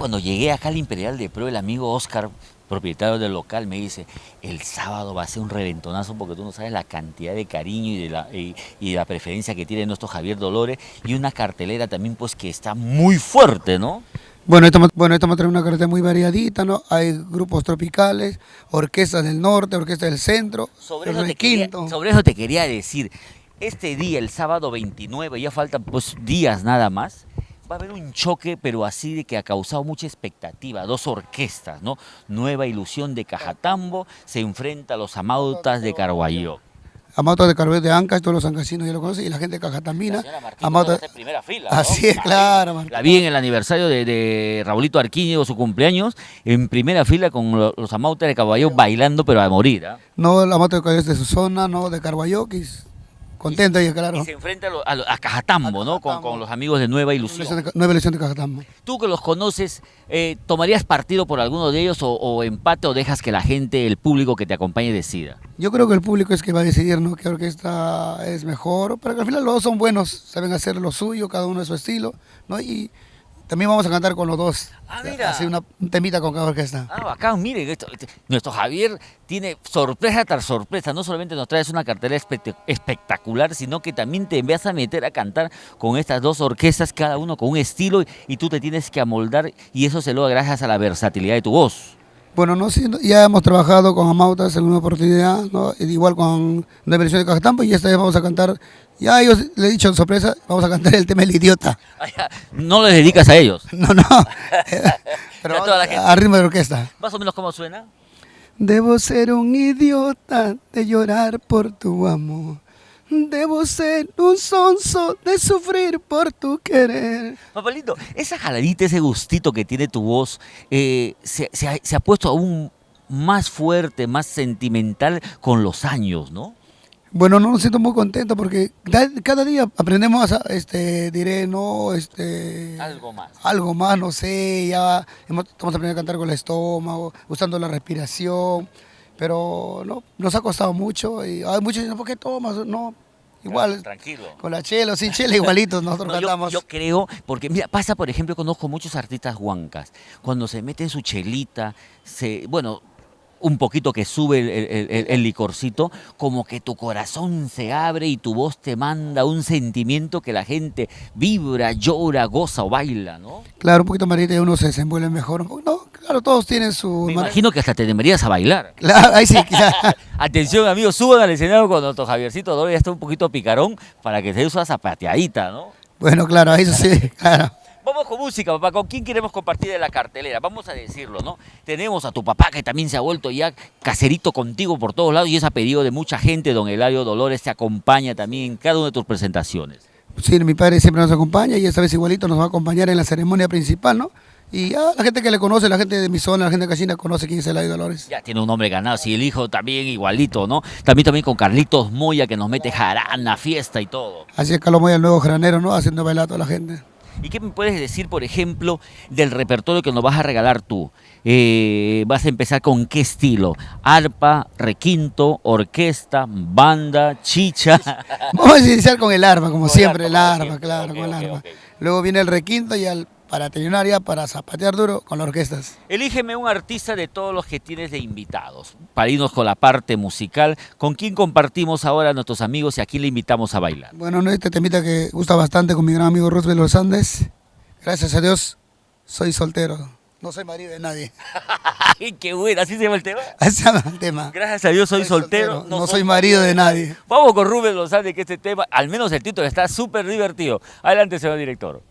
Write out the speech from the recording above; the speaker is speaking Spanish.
cuando llegué acá al Imperial de Pro, el amigo Oscar, propietario del local, me dice, el sábado va a ser un reventonazo porque tú no sabes la cantidad de cariño y la preferencia que tiene nuestro Javier Dolores, y una cartelera también pues que está muy fuerte, ¿no? Bueno, estamos trayendo una carretera muy variadita, ¿no? Hay grupos tropicales, orquestas del norte, orquestas del centro, el requinto. Sobre eso te quería decir, este día, el sábado 29, ya faltan pues días nada más, va a haber un choque, pero así de que ha causado mucha expectativa. Dos orquestas, ¿no? Nueva Ilusión de Cajatambo se enfrenta a los Amautas de Carguayó. Amato de Carvalho de Ancas, todos los ancasinos ya lo conocen, y la gente de La Cajatamina. señora Martín Amauta, va a ser primera fila, ¿no? así es, claro, La vi en el aniversario de Raulito Arquíñigo, su cumpleaños, en primera fila con los Amautas de Carguayó bailando, pero a morir, ¿ah? No, la Amato de Carvalho es de su zona, no, de Carvalho, que es contento y claro. Y se enfrenta a Cajatambo, ¿no? Con los amigos de Nueva Ilusión. Nueva elección de Cajatambo. Tú que los conoces, ¿tomarías partido por alguno de ellos o empate o dejas que la gente, el público que te acompañe decida? Yo creo que el público es que va a decidir, ¿no? Qué orquesta es mejor, pero que al final los dos son buenos, saben hacer lo suyo, cada uno de su estilo, ¿no? Y también vamos a cantar con los dos. Ah, mira. Hacer un temita con cada orquesta. Ah, bacán, miren, nuestro Javier tiene sorpresa tras sorpresa, no solamente nos traes una cartera espectacular, sino que también te vas a meter a cantar con estas dos orquestas, cada uno con un estilo, y tú te tienes que amoldar, y eso se logra gracias a la versatilidad de tu voz. Bueno, no, sí, ya hemos trabajado con Amautas en una oportunidad, ¿no? Igual con Nueva elección de Cajatambo, y esta vez vamos a cantar, ya ellos le he dicho en sorpresa, vamos a cantar el tema El Idiota. No les dedicas a ellos. No, no, pero A toda la gente. a ritmo de orquesta. Más o menos cómo suena. Debo ser un idiota de llorar por tu amor. Debo ser un sonso de sufrir por tu querer. Papalito, esa jaladita, ese gustito que tiene tu voz, se ha puesto aún más fuerte, más sentimental con los años, ¿no? Bueno, no, me siento muy contento porque cada día aprendemos, diré, no, algo más, no sé, ya estamos aprendiendo a cantar con el estómago, usando la respiración, pero no, nos ha costado mucho y hay muchos dicen, ¿por qué tomas? No, igual, Tranquilo. con la chela o sin chela, igualitos nosotros No, cantamos. yo creo, porque mira, pasa, por ejemplo, conozco muchos artistas huancas, cuando se meten su chelita, bueno, un poquito que sube el licorcito, como que tu corazón se abre y tu voz te manda un sentimiento que la gente vibra, llora, goza o baila, ¿no? Claro, un poquito marita y uno se desenvuelve mejor. No, claro, todos tienen su Me manera. imagino que hasta te deberías a bailar. Claro, ahí sí, quizás. Atención, amigos, suban al escenario con nuestro Javiercito Dolores, ya está un poquito picarón para que se dé una zapateadita, ¿no? Bueno, claro, eso sí, claro. Vamos con música, papá. ¿Con quién queremos compartir de la cartelera? Vamos a decirlo, ¿no? Tenemos a tu papá que también se ha vuelto ya caserito contigo por todos lados y es a pedido de mucha gente. Don Eladio Dolores te acompaña también en cada una de tus presentaciones. Sí, mi padre siempre nos acompaña y esta vez igualito nos va a acompañar en la ceremonia principal, ¿no? Y la gente que le conoce, la gente de mi zona, la gente de Casina conoce quién es Eladio Dolores. Ya tiene un nombre ganado, sí, el hijo también igualito, ¿no? También con Carlitos Moya que nos mete jarana, fiesta y todo. Así es, Carlos Moya, el nuevo granero, ¿no? Haciendo bailar a toda la gente. ¿Y qué me puedes decir, por ejemplo, del repertorio que nos vas a regalar tú? ¿Vas a empezar con qué estilo? ¿Arpa, requinto, orquesta, banda, chicha? Vamos a iniciar con el arpa, como Con siempre, el arpa, arpa, claro, ok, con el ok, arpa. ok. Luego viene el requinto y para terminar ya, para zapatear duro, con las orquestas. Elígeme un artista de todos los que tienes de invitados, para irnos con la parte musical. ¿Con quién compartimos ahora a nuestros amigos y a quién le invitamos a bailar? Bueno, no, este temita que gusta bastante con mi gran amigo Roosevelt Los Andes. Gracias a Dios, soy soltero. No soy marido de nadie. ¡Ay, qué bueno! ¿Así se llama el tema? Así se llama el tema. Gracias a Dios soy soltero. No soy marido de nadie. Vamos con Rubén Lozano, que este tema, al menos el título está súper divertido. Adelante, señor director.